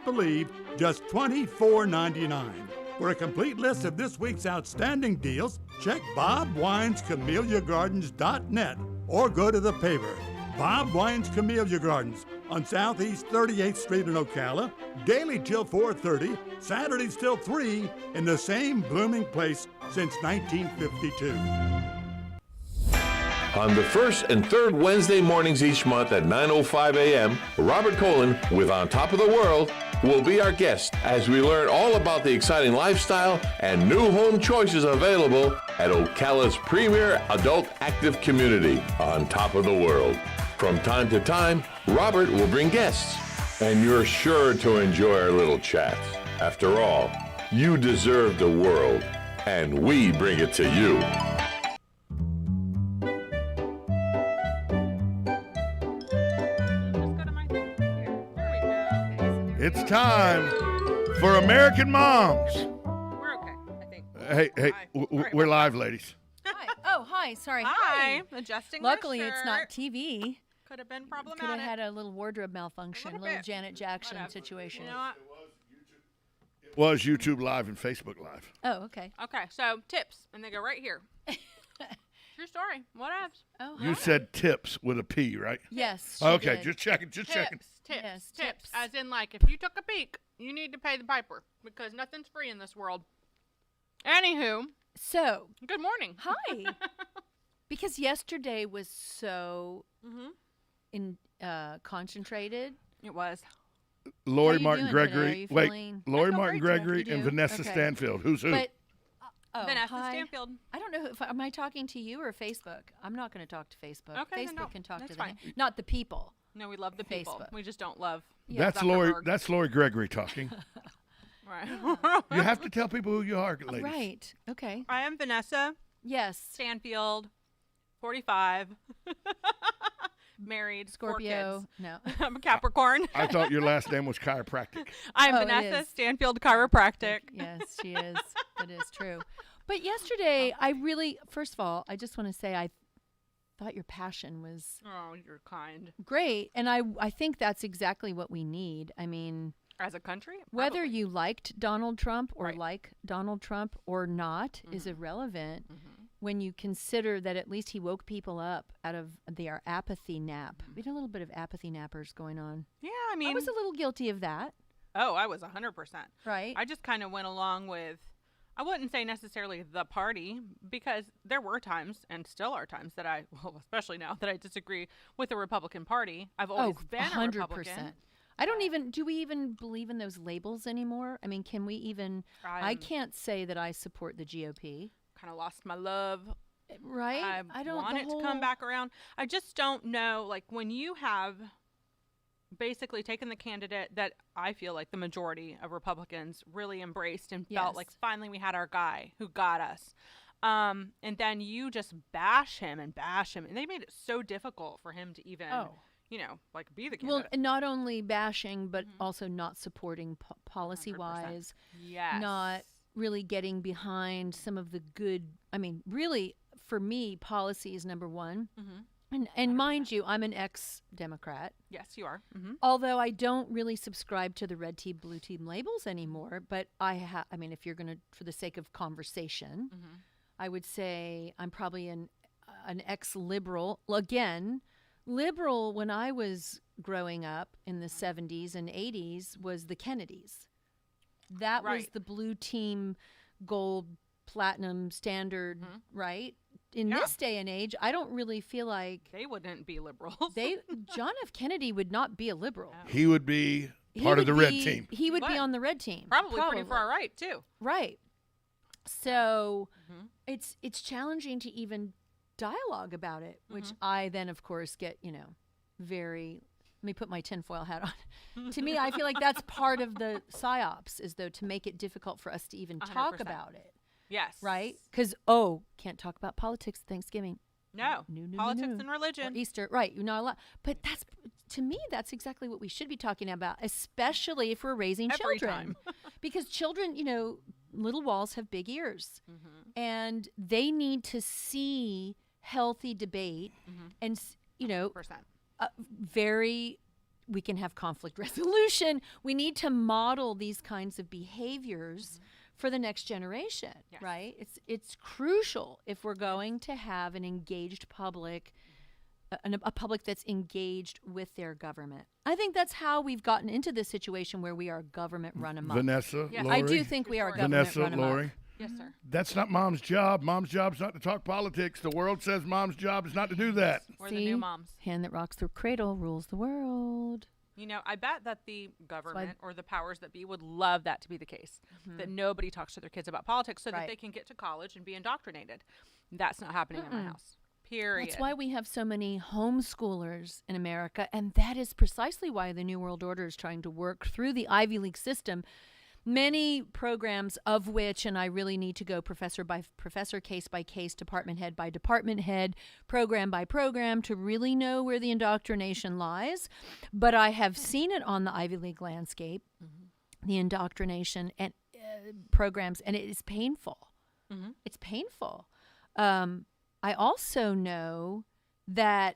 believe, just $24.99. For a complete list of this week's outstanding deals, check BobWinesCameliaGardens.net or go to the paper. Bob Wines Camellia Gardens on Southeast 38th Street in Ocala, daily till 4:30, Saturdays till 3, in the same blooming place since 1952. On the first and third Wednesday mornings each month at 9:05 a.m., Robert Colin with On Top of the World will be our guest as we learn all about the exciting lifestyle and new home choices available at Ocala's premier adult active community, On Top of the World. From time to time, Robert will bring guests, and you're sure to enjoy our little chats. After all, you deserve the world, and we bring it to you. It's time for American Moms. We're okay, I think. Hey, we're live, ladies. Hi. Oh, hi. Sorry. Hi. Adjusting my Luckily, it's not shirt. TV. Could have been problematic. Could have had a little wardrobe malfunction, a little bit. Janet Jackson Whatever. situation. You know what? It was YouTube Live and Facebook Live. Oh, okay. Okay, so tips, and they go right here. True story. What else? Oh, You hi. said tips with a P, right? Yes. she Okay, did. just checking, just checking. Tips. Yes, tips. tips. As in, like, if you took a peek, you need to pay the piper because nothing's free in this world. Anywho, So, good morning. hi. Because yesterday was so concentrated. It was. Lori How you Martin doing today? Are Gregory. you Wait, feeling- Lori I feel Martin great today. Gregory You and do? Vanessa Okay. Stanfield. Who's who? But, Vanessa hi. Stanfield. I don't know if am I talking to you or Facebook. I'm not going to talk to Facebook. Okay, then Facebook no. can talk That's to fine. not the people. No, we love the people. Facebook. We just don't love. That's Lori. Zuckerberg. That's Lori Gregory talking. Right. You have to tell people who you are, ladies. Right. Okay. I am Vanessa Yes. Stanfield, 45, married, 4 Scorpio. kids. No. I'm a Capricorn. I thought your last name was chiropractic. I'm Oh, it Vanessa is. Stanfield, chiropractic. Yes, she is. That is true. But yesterday, first of all, I just want to say I thought your passion was Oh, you're kind. great. And I think that's exactly what we need. I mean, As a country? whether Probably. you liked Donald Trump or Right. like Donald Trump or not is irrelevant when you consider that at least he woke people up out of their apathy nap. We had a little bit of apathy nappers going on. Yeah, I mean. I was a little guilty of that, I was 100%. right? I just kind of went along with, I wouldn't say necessarily the party, because there were times, and still are times, that especially now, that I disagree with the Republican Party. I've always been a Republican. I don't even, do we even believe in those labels anymore? I mean, can we even, I can't say that I support the GOP. Kind of lost my love. Right? I don't want it to come back around. I just don't know, like, when you have basically taken the candidate that I feel like the majority of Republicans really embraced and felt Yes. like finally we had our guy who got us. And then you just bash him, and they made it so difficult for him to even, like, be the Well, candidate. and not only bashing, but also not supporting policy-wise. Yes. Not really getting behind some of the good, I mean, really, for me, policy is number one. And mind you, I'm an ex-Democrat. Yes, you are. Although I don't really subscribe to the red team, blue team labels anymore, but I mean, if you're going to, for the sake of conversation, I would say I'm probably an ex-liberal. Again, liberal when I was growing up in the 70s and 80s was the Kennedys. That was Right. the blue team, gold, platinum standard, right? In this day and age, I don't really feel like They wouldn't be liberals. John F. Kennedy would not be a liberal. He would be He part of would the red be- team. He would be But on the red team. Probably pretty far right, too. Right. So it's challenging to even dialogue about it, which I then, of course, get, very, let me put my tinfoil hat on. To me, I feel like that's part of the psyops, is though to make it difficult for us to even talk 100%. about it. Yes. Right? Because, can't talk about politics at Thanksgiving. No. Politics and Or religion. Easter, right? You're not allowed. But to me, that's exactly what we should be talking about, especially if we're raising Every children, time. because children, little walls have big ears, and they need to see healthy debate and 100%. very we can have conflict resolution. We need to model these kinds of behaviors for the next generation, right? It's crucial if we're going to have an engaged public, a public that's engaged with their government. I think that's how we've gotten into this situation where we are government run amok. Vanessa, Yes. Lori. I do think we are government Vanessa, run amok. Lori. Yes, sir. That's not mom's job. Mom's job is not to talk politics. The world says mom's job is not to do that. We're the new moms. Hand that rocks the cradle rules the world. You know, I bet that the government or the powers that be would love that to be the case, that nobody talks to their kids about politics so that they can get to college and be indoctrinated. That's not happening in my house. Period. That's why we have so many homeschoolers in America, and that is precisely why the New World Order is trying to work through the Ivy League system. Many programs of which, and I really need to go professor by professor, case by case, department head by department head, program by program to really know where the indoctrination lies. But I have seen it on the Ivy League landscape, the indoctrination and programs, and it is painful. It's painful. I also know that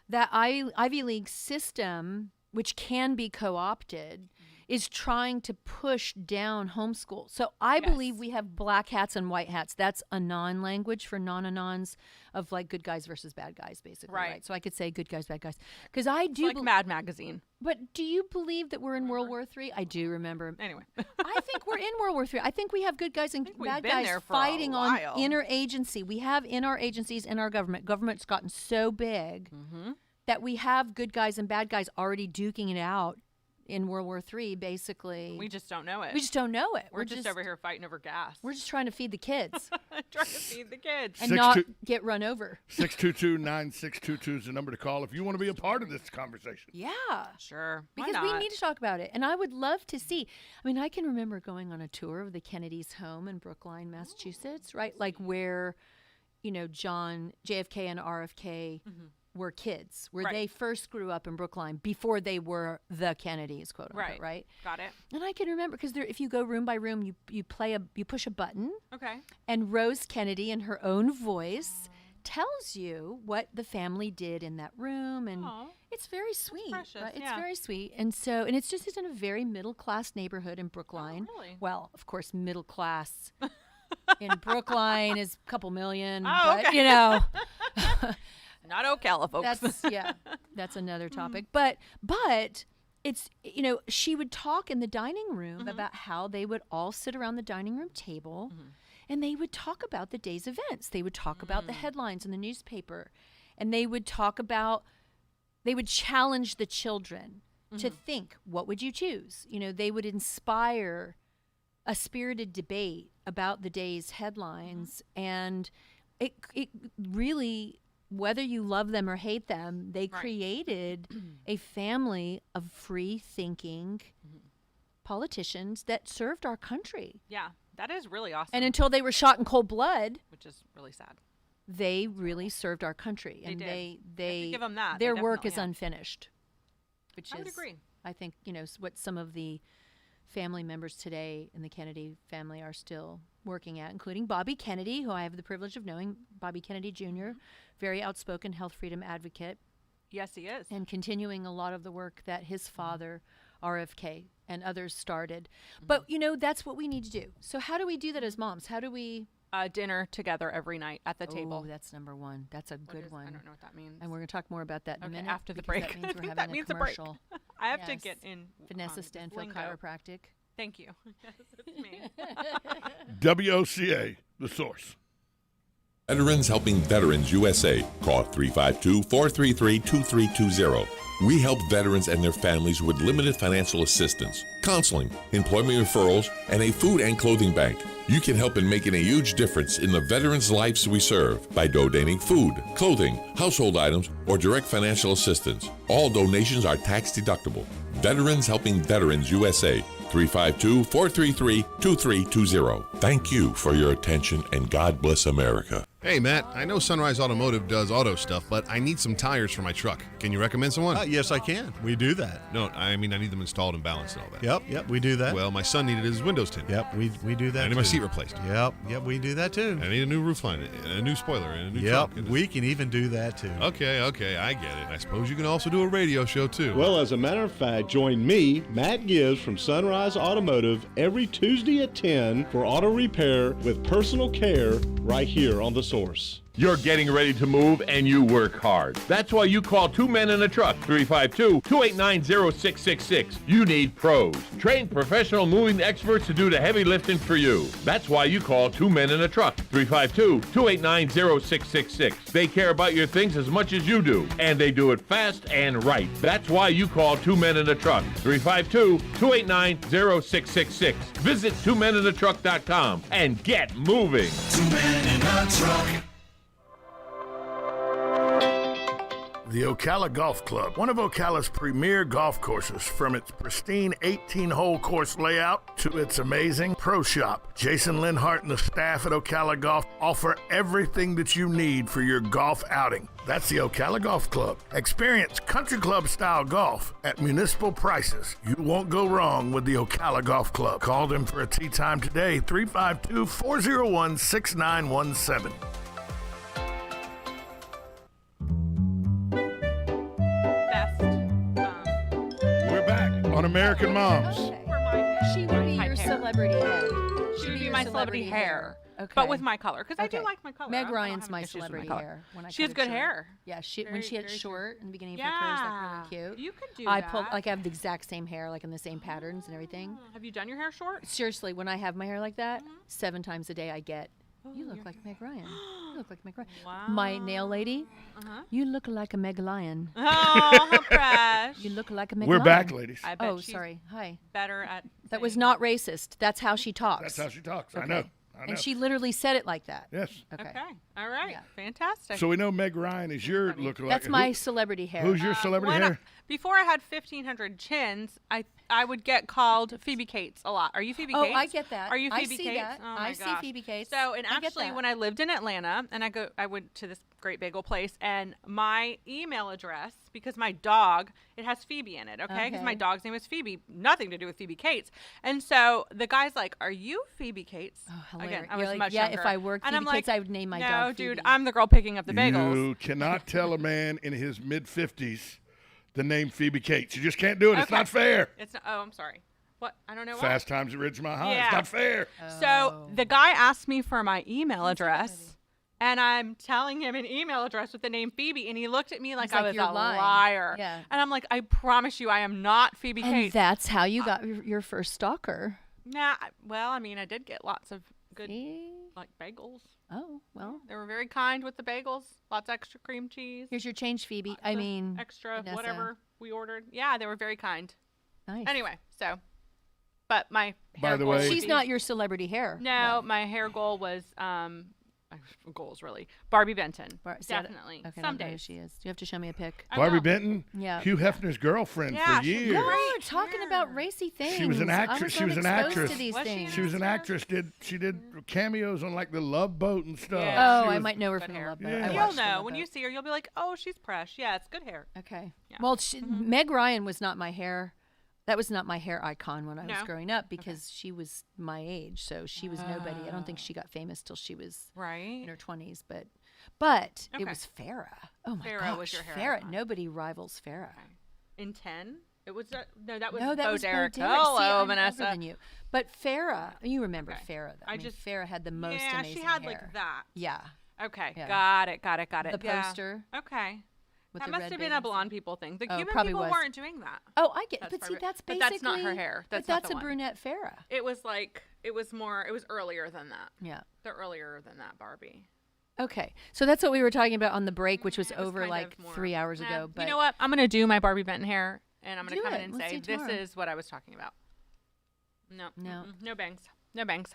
that Ivy League system, which can be co-opted, is trying to push down homeschool. So I believe we have black hats and white hats. That's Anon language for non-Anons of like good guys versus bad guys, basically. Right. So I could say good guys, bad guys. Because I do like Mad Magazine. But do you believe that we're in World War III? I do remember. Anyway. I think we're in World War III. I think we have good guys and bad guys fighting on interagency. We have in our agencies, in our government. Government's gotten so big that we have good guys and bad guys already duking it out in World War III, basically. We just don't know it. We just don't know it. We're just over here fighting over gas. We're just trying to feed the kids. Trying to feed the kids. And not get run over. 622-9622 is the number to call if you want to be a part of this conversation. Yeah. Sure. Because we need to talk about it. And I would love to see. I mean, I can remember going on a tour of the Kennedys' home in Brookline, Massachusetts, right? Like where, you know, JFK and RFK were kids, where they first grew up in Brookline before they were the Kennedys, quote unquote, right? Got it. And I can remember because if you go room by room, you push a button. Okay. And Rose Kennedy, in her own voice, tells you what the family did in that room, and it's very sweet. That's precious, right? It's very sweet, and it's in a very middle class neighborhood in Brookline. Oh, really? Well, of course, middle class in Brookline is a couple million, but you know. Not Ocala, folks. That's another topic. But it's, you know, she would talk in the dining room about how they would all sit around the dining room table and they would talk about the day's events. They would talk about the headlines in the newspaper, and they would challenge the children to think, what would you choose? You know, they would inspire a spirited debate about the day's headlines, and it really, whether you love them or hate them, they created a family of free-thinking politicians that served our country. Yeah, that is really awesome. And until they were shot in cold blood, which is really sad, they really served our country. And they have to give them that. Their work is unfinished. I would agree. I think, you know, what some of the family members today in the Kennedy family are still working at, including Bobby Kennedy, who I have the privilege of knowing, Bobby Kennedy Jr., very outspoken health freedom advocate. Yes, he is. And continuing a lot of the work that his father, RFK, and others started. But, you know, that's what we need to do. So how do we do that as moms? How do we... dinner together every night at the table. Oh, that's number one. That's a good one. I don't know what that means. And we're going to talk more about that in a minute. After the break. That means we're that having means a commercial. I have to get in. Vanessa Stanfield Chiropractic. Thank you. Yes, that's me. WOCA, the source. Veterans Helping Veterans USA. Call 352-433-2320. We help veterans and their families with limited financial assistance, counseling, employment referrals, and a food and clothing bank. You can help in making a huge difference in the veterans' lives we serve by donating food, clothing, household items, or direct financial assistance. All donations are tax deductible. Veterans Helping Veterans USA. 352-433-2320. Thank you for your attention, and God bless America. Hey, Matt, I know Sunrise Automotive does auto stuff, but I need some tires for my truck. Can you recommend someone? Yes, I can. We do that. No, I mean I need them installed and balanced and all that. Yep, we do that. Well, my son needed his windows tinted. Yep, we do that. I need my seat replaced. Yep, we do that too. I need a new roof line, and a new spoiler, and a new Yep, trunk. we can even do that too. Okay, I get it. I suppose you can also do a radio show too. Well, as a matter of fact, join me, Matt Gibbs from Sunrise Automotive, every Tuesday at 10 for auto repair with personal care right here on The Source. You're getting ready to move and you work hard. That's why you call Two Men in a Truck, 352-289-0666. You need pros. Trained professional moving experts to do the heavy lifting for you. That's why you call Two Men in a Truck, 352-289-0666. They care about your things as much as you do, and they do it fast and right. That's why you call Two Men in a Truck, 352-289-0666. Visit twomeninatruck.com and get moving. Two Men in a Truck. The Ocala Golf Club, one of Ocala's premier golf courses, from its pristine 18-hole course layout to its amazing pro shop. Jason Linhart and the staff at Ocala Golf offer everything that you need for your golf outing. That's the Ocala Golf Club. Experience country club style golf at municipal prices. You won't go wrong with the Ocala Golf Club. Call them for a tee time today, 352-401-6917. On American Moms. She would be your celebrity head. She would be my celebrity hair. Okay. But with my color, because I do like my color. Meg Ryan's my celebrity hair. When I she has good short. hair. Yeah, when she had short in the beginning of Yeah. her career, it's like really cute. You could do I that. pulled like I have the exact same hair, like in the same patterns and everything. Have you done your hair short? Seriously, when I have my hair like that, 7 times a day I get, you look like Meg Ryan. You look like Meg Ryan. Wow. My nail lady, you look like a Meg Lion. Oh, how fresh. You look like a Meg We're Lion. back, ladies. I bet Oh, she's sorry. Hi. better at That was not racist. That's how she talks. That's how she talks. Okay. I know. And she literally said it like that. Yes. Okay. All right. Yeah. Fantastic. So we know Meg Ryan is your lookalike. That's my celebrity hair. Who's your celebrity when hair? Before I had 1,500 chins, I would get called Phoebe Cates a lot. Are you Phoebe Oh, Cates? I get that. Are you I Phoebe see Cates? that. Oh my I see gosh. Phoebe Cates. So, and I get actually, that. when I lived in Atlanta, and I went to this great bagel place, and my email address, because my dog, it has Phoebe in it, okay? Because my dog's name is Phoebe, nothing to do with Phoebe Cates. And so the guy's like, "Are you Phoebe Cates?" Oh, hilarious. Again, I You're was like, much yeah, younger. if I worked and Phoebe I'm Cates, like, I would name my no, dog dude, Phoebe. I'm the girl picking up the bagels. You cannot tell a man in his mid-50s the name Phoebe Cates. You just can't do it. It's not fair. It's not, oh, I'm sorry. What? I don't know why. Fast Times at Ridgemont High. Yeah. It's not fair. So the guy asked me for my email address, and I'm telling him an email address with the name Phoebe, and he looked at me like He's I like, was "You're a lying." liar. Yeah. And I'm like, I promise you, I am not Phoebe And Cates. that's how you got your first stalker. Nah, well, I mean, I did get lots of good, See? like, bagels. Oh, well. They were very kind with the bagels. Lots of extra cream cheese. Here's your change, Phoebe. lots I of mean, extra Vanessa. whatever we ordered. Yeah, they were very kind. Nice. Anyway, so, but my By hair the goal way- would She's be- not your celebrity hair. No, my hair goal was goals really. Barbie Benton. Definitely. Okay, I don't know Someday. who she is. You have to show me a pic. I Barbie will. Benton, Yeah. Hugh Hefner's girlfriend Yeah, for she's years. great. Oh, talking about racy things. She was an actress. I was She was an exposed actress. To these Was she things. She was an actress. She did cameos on like the Love Boat and stuff. Yeah. Oh, She I was- might know her Good from the hair. Love Boat. Yeah. I You'll You'll watched the know Love when Boat. you see her. You'll be like, "Oh, she's fresh. Yeah, it's good hair." Okay. Yeah. Well, Meg Ryan was not my hair. That was not my hair icon when I was No? growing up because she was my age, so she was nobody. I don't think she got famous till she was Right. in her 20s, but it Okay. was Farrah. Oh my Farrah gosh, was your hair Farrah. icon. Nobody rivals Farrah. In 10, it was no, that was No, that Bo was Derek. Bo Derek. See, Hello, I'm Vanessa. older than you. But Farrah, you remember Okay. Farrah? Though. I mean, just- Farrah had the most Yeah, amazing she had hair. like that. Yeah, Okay, Yeah. got it. the Yeah. poster. Okay. With That the must red have been baby a blonde people thing. The Oh, Cuban probably people was. weren't doing that. Oh, I get. That's But see, probably- that's but basically. that's not her hair. But That's not that's the a one. brunette Farrah. It was like it was earlier than that. Yeah. The earlier than that Barbie. Okay, so that's what we were talking about on the break, which was It was over kind like of more- 3 hours Nah, ago. But you know what? I'm gonna do my Barbie Benton hair, and I'm gonna Do come it. in and Let's say do it this tomorrow. is what I was talking about. No. No. No bangs. No bangs.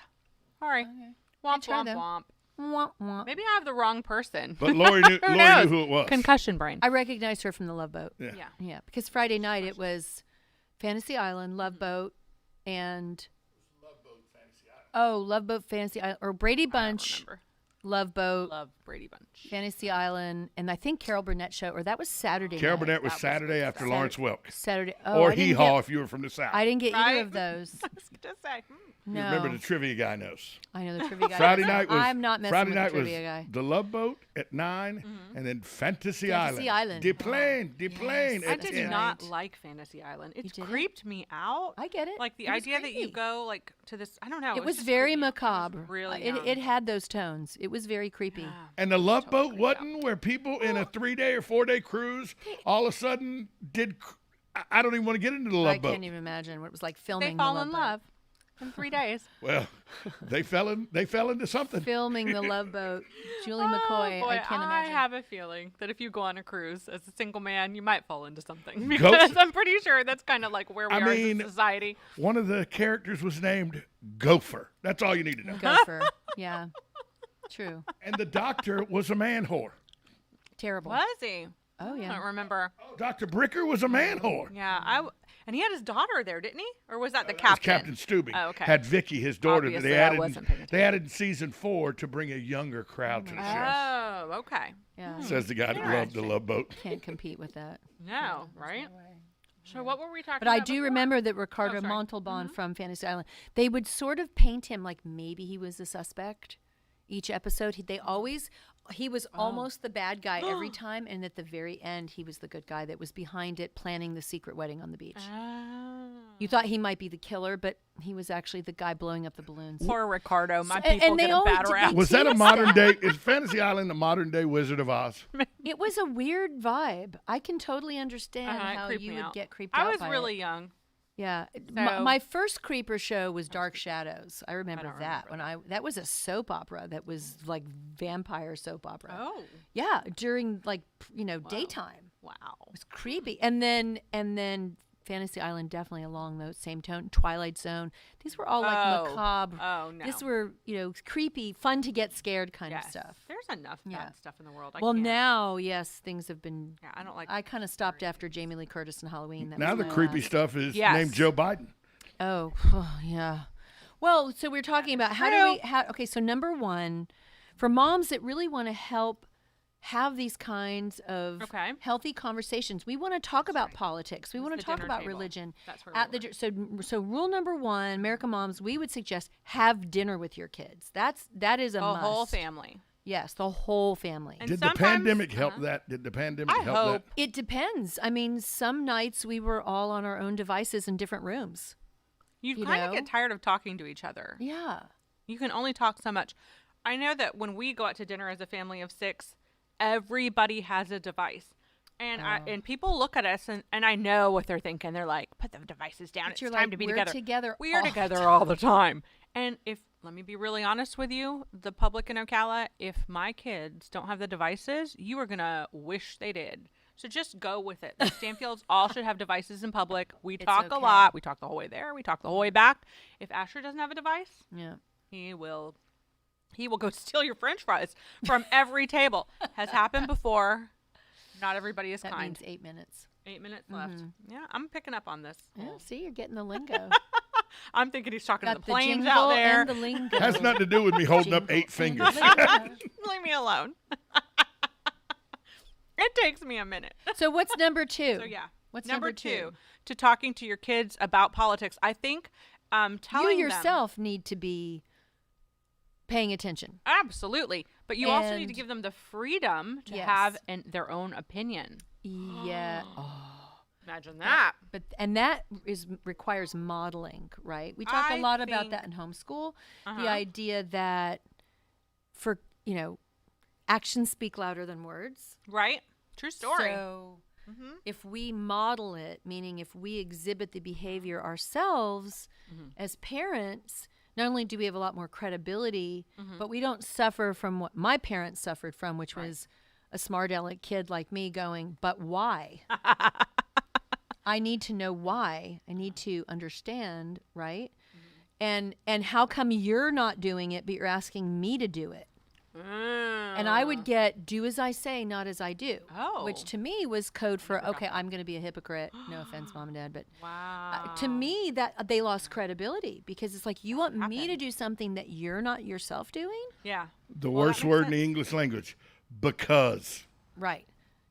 All right. Okay. Womp try, womp though. womp. Wah, wah. Maybe I have the wrong person. But Lori knew knows? who it was. Concussion brain. I recognized her from the Love Boat. Yeah. Yeah. Yeah, because Friday night it was Fantasy Island, Mm-hmm. Love Boat, and Love Boat Fantasy Island, or Brady I don't Bunch, remember. Love Boat, Love Brady Bunch. Fantasy Island, and I think Carol Burnett show, or that was Saturday Carol night. Burnett was Saturday after Lawrence Welk. Saturday. Oh, Or I didn't Hee Haw get- if you were from the South. I didn't get either Right? of those. I was gonna say. No. You remember the trivia guy knows. I know the trivia guy. Friday night was I'm not messing Friday with night the trivia was guy. The Love Boat at 9, and then Fantasy Island. Island. The plane Yes. at I did 10. not Right. like Fantasy Island. It didn't? creeped me out. I get it. Like the It was idea that you creepy. go like to this. I don't know. It was just very creepy. macabre. It was really. It had those tones. It was very creepy. Yeah. And the Love Totally Boat creeped wasn't where people in a 3-day or 4-day cruise all of a sudden did. I don't even want to get into the Love I Boat. can't even imagine what it was like filming They fall the in Love love in 3 days. Well, they fell into something. Boat. Filming the Love Boat. Julie McCoy. Boy, I can't imagine. have a feeling that if you go on a cruise as a single man, you might fall into something because I'm pretty sure that's kind of like where we are as a society. One of the characters was named Gopher. That's all you need to know. Gopher. Yeah. True. And the doctor was a man whore. Terrible. Was he? Oh, I yeah. don't remember. Dr. Bricker was a man whore. Yeah, and he had his daughter there, didn't he? Or was that the That was captain? Captain Stubing. Oh, okay. Had Vicky, his daughter, that Obviously, they I added. wasn't paying They added in season 4 to bring a younger crowd to the show. Oh, okay. Yeah. Says the guy that loved the Love Boat. Can't compete with that. No, right? So what were we talking But about? I do before? remember that Ricardo sorry. Montalban from Fantasy Island, they would sort of paint him like maybe he was the suspect each episode. He was almost the bad guy every time, and at the very end, he was the good guy that was behind it, planning the secret wedding on the beach. You thought he might be the killer, but he was actually the guy blowing up the balloons. Poor Ricardo. My And people they get a always bad did- rap. they Was that a teased modern him. day? Is Fantasy Island the modern day Wizard of Oz? It was a weird vibe. I can totally understand It how creeped you me would out. get creeped I out was by really it. young. Yeah, So- my first creeper show was Dark Shadows. I remember don't that remember that was a soap opera that was like vampire soap opera. Oh, Yeah, during daytime. wow. It was creepy. And then Fantasy Island definitely along those same tone. Twilight Zone. These were all like macabre. Oh, no. These were creepy, fun to get scared kind Yes. of stuff. There's enough Yeah. bad stuff in the world. Well, can't. now yes, things have been. Yeah, I don't like. I kind of stopped after Jamie Lee Curtis and Halloween. That Now was the my creepy last. stuff is Yes. named Joe Biden. Oh, yeah. Well, so we're talking about okay, so number one, for moms that really want to help have these kinds of Okay. healthy conversations, we want to talk about politics. We want to the talk dinner about table. religion. That's where at we the so rule number one, American moms, we would suggest have dinner with your kids. That is a the must. whole family. Yes, the whole family. And Did the sometimes- pandemic help that? Did the pandemic I help hope. that? It depends. I mean, some nights we were all on our own devices in different rooms. You You kind of know? get tired of talking to each other. Yeah. You can only talk so much. I know that when we go out to dinner as a family of 6, everybody has a device. And and people look at us and I know what they're thinking. They're like, put the devices down. But It's you're time like, to be we're together. together We are all the together all the time. And let me be really honest with you, the public in Ocala, if my kids don't have the devices, you are going to wish they did. So just go with it. The Stanfields all should have devices in public. We talk a okay. lot. We talk the whole way there. We talk the whole way back. If Asher doesn't have a device, Yeah. he will go steal your French fries from every table. Has happened before. Not everybody is That kind. means 8 minutes. 8 minutes left. Yeah, I'm picking up on this. Yeah, see, you're getting the lingo. I'm thinking he's talking to Got the the planes jingle out there. and the lingo. Has nothing to do with me holding up 8 Jingle fingers. and the lingo. Leave me alone. It takes me a minute. So what's number two? So yeah. What's number number two? To talking to your kids about politics. I think You telling yourself need to be paying attention. them, absolutely, but you also need to And- give them the freedom to Yes. have their own opinion. Yeah. Imagine that. And that requires modeling, right? We talk a I lot about think- that in homeschool. Uh-huh. The idea that for, actions speak louder than words. Right? True story. So if we model it, meaning if we exhibit the behavior ourselves as parents, not only do we have a lot more credibility, but we don't suffer from what my parents suffered from, which was a smart aleck kid like me going, but why? I need to know why. I need to understand, right? And how come you're not doing it, but you're asking me to do it? And I would get do as I say, not as I do. Which to me was code for, okay, I'm going to be a hypocrite. No offense, Mom and Dad. But to me, that they lost credibility because it's like, you want me to do something that you're not yourself doing? Yeah. The worst word in the English language, because. Right.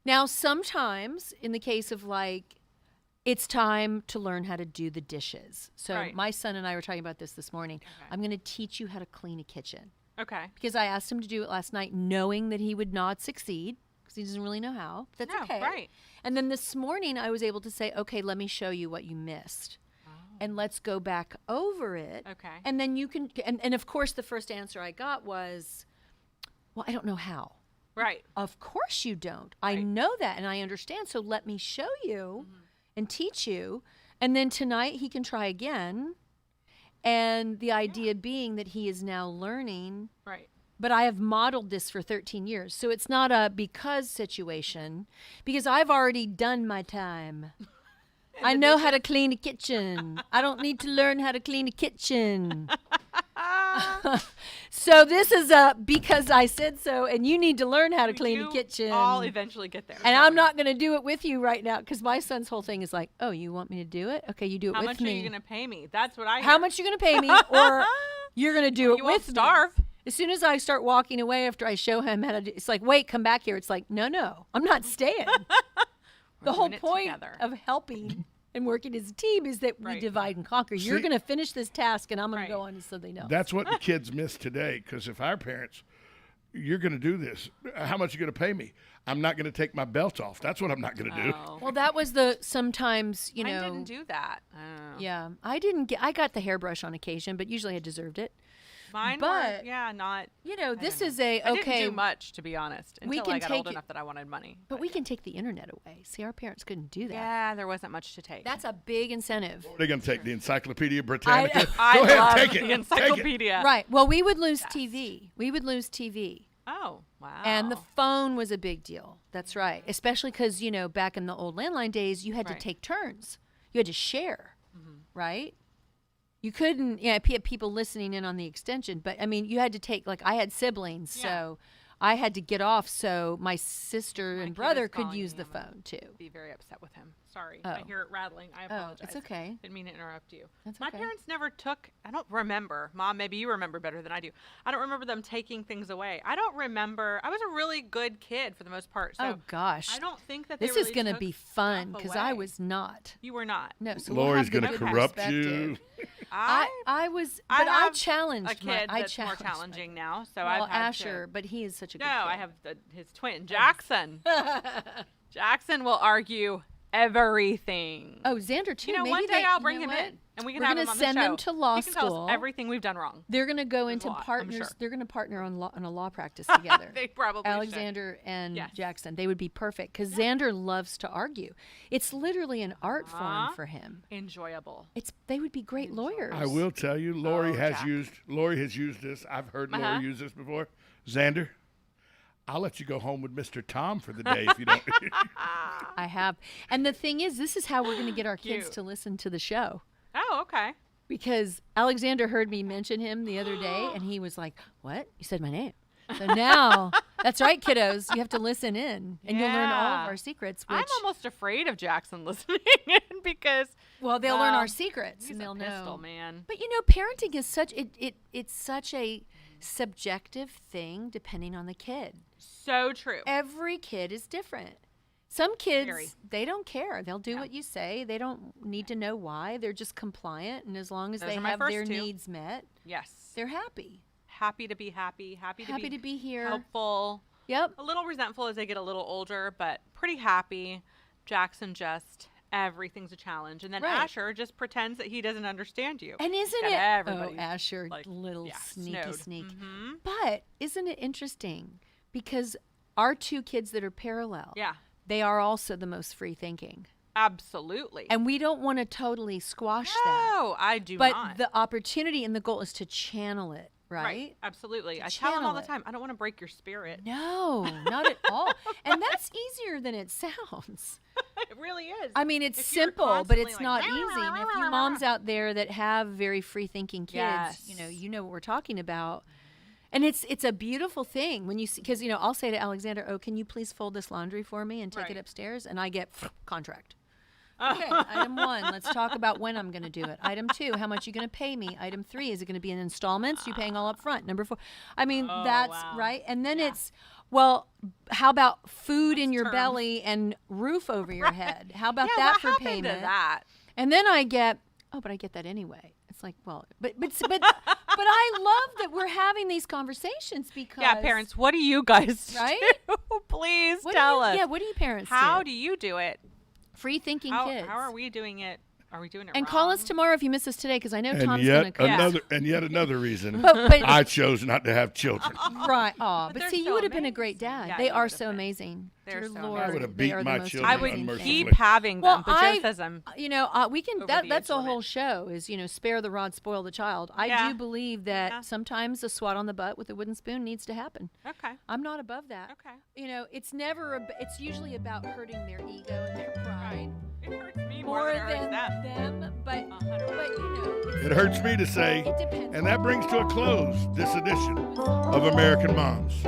Now, sometimes in the case of like, it's time to learn how to do the dishes. So my son and I were talking about this morning. Okay. I'm going to teach you how to clean a kitchen. Okay. Because I asked him to do it last night knowing that he would not succeed because he doesn't really know how. But that's okay. Right. And then this morning I was able to say, okay, let me show you what you missed. And let's go back over it. Okay. And then you can, and of course the first answer I got was, well, I don't know how. Right. Of course you don't. Right. I know that and I understand. So let me show you and teach you. And then tonight he can try again. And the idea being that he is now learning. Right. But I have modeled this for 13 years. So it's not a because situation, because I've already done my time. I know how to clean a kitchen. I don't need to learn how to clean a kitchen. So this is a because I said so, and you need to learn how to clean a kitchen. I'll eventually get there. And I'm not going to do it with you right now because my son's whole thing is like, oh, you want me to do it? Okay, you do it with me. How much are you going to pay me? That's what I hear. How much you going to pay me, or you're going to do it you with won't starve. me. As soon as I start walking away after I show him how to do, it's like, wait, come back here. It's like, no, I'm not staying. The whole point of helping and working as a team is that we divide and conquer. You're going to finish this task, and I'm going to go on so they know. That's what the kids miss today, because if our parents, you're going to do this, how much are you going to pay me? I'm not going to take my belt off. That's what I'm not going to do. Well, that was sometimes, I didn't do that. Yeah, I got the hairbrush on occasion, but usually I deserved it. Mine were, not. This is I didn't do much, to be honest, until I got old enough that I wanted money. But we can take the internet away. See, our parents couldn't do that. Yeah, there wasn't much to take. That's a big incentive. What are they going to take? The Encyclopedia Britannica? I Go ahead, take it. The encyclopedia. Right. Well, we would lose TV. We would lose TV. Oh, wow. And the phone was a big deal. That's right. Especially because, back in the old landline days, you had to take turns. You had to share, right? You couldn't, people listening in on the extension, but you had to take, I had siblings, so I had to get off so my sister and brother could use the phone too. Be very upset with him. Sorry, I hear it rattling. I apologize. It's okay. Didn't mean to interrupt you. That's My parents never took. I don't remember. Mom, maybe you remember better than I do. I don't remember them taking things away. I don't remember. I was a really good kid for the most part. So gosh, I don't think that this they is going to be fun because I was not. You were not. No, so Lori's going to corrupt you. I was, but I challenged a kid that's more challenging now. So I've had Asher, but he is such a good kid. I have his twin, Jackson. Jackson will argue everything. Oh, Xander too. Maybe one day I'll bring him in, and we can have him on the show. We're going to send them to law school. He can tell us everything we've done wrong. They're going to go into partners. Sure. They're going to partner on a law practice together. They probably Alexander should. and Jackson. They would be perfect because Xander loves to argue. It's literally an art form for him. Enjoyable. They would be great lawyers. I will tell you, Lori has used this. I've heard Lori use this before. Xander, I'll let you go home with Mr. Tom for the day if you don't. I have. And the thing is, this is how we're going to get our kids to listen to the show. Oh, okay. Because Alexander heard me mention him the other day, and he was like, what? You said my name. So now, that's right, kiddos. You have to listen in, and you'll learn all of our secrets. Which, I'm almost afraid of Jackson listening in because... Well, they'll learn our secrets, and they'll know. Man. But, parenting is it's such a subjective thing depending on the kid. So true. Every kid is different. Some kids, they don't care. They'll do what you say. They don't need to know why. They're just compliant, and as long as they have their needs met, they're happy. Happy to be happy. Happy to be here. Helpful. Yep. A little resentful as they get a little older, but pretty happy. Jackson just... everything's a challenge. And then Asher just pretends that he doesn't understand you. And isn't it? Asher, little sneaky snowed. Sneak. Mm-hmm. But isn't it interesting? Because our two kids that are parallel, they are also the most free thinking. Absolutely. And we don't want to totally squash that. No, I do not. But the opportunity and the goal is to channel it. Right? Absolutely. I tell them all the time, I don't want to break your spirit. No, not at all. And that's easier than it sounds. It really is. I mean, it's simple, but it's not easy. And if you moms out there that have very free-thinking kids, you know what we're talking about. And it's a beautiful thing when you see, because, I'll say to Alexander, oh, can you please fold this laundry for me and take it upstairs? And I get contract. Okay, item 1, let's talk about when I'm going to do it. Item 2, how much are you going to pay me? Item 3, is it going to be in installments? You paying all up front? Number 4, that's right. And then it's, well, how about food in your belly and roof over your head? How about that for payment? And then I get, but I get that anyway. It's like, well, but I love that we're having these conversations because parents, what do you guys do? Please tell us. Yeah, what do you parents do? How do you do it? Free thinking kids. How are we doing it? Are we doing it and wrong? Call us tomorrow if you miss us today, because I know Tom's going to come. And yet another reason but I chose not to have children. Right. Oh, but see, so you would have been a great dad. Yeah, they you are would have so been. amazing. They're Dear so Lord, I would have they beat are the my most children I would unmercifully. keep having them, but Joe says I'm. we can. over the That's edge a limit. whole show. Is spare the rod, spoil the child. I do believe that sometimes a swat on the butt with a wooden spoon needs to happen. Okay. I'm not above that. Okay. It's never. It's usually about hurting their ego and their pride. It hurts me more than it hurts them. But It hurts me to say, it depends. and that brings to a close this edition of American Moms.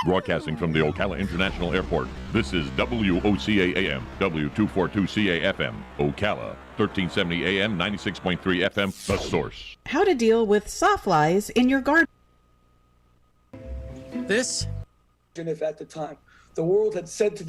Broadcasting from the Ocala International Airport, this is WOCA AM, W242CA FM, Ocala, 1370 AM, 96.3 FM, The Source. How to deal with sawflies in your garden. If at the time the world had said to the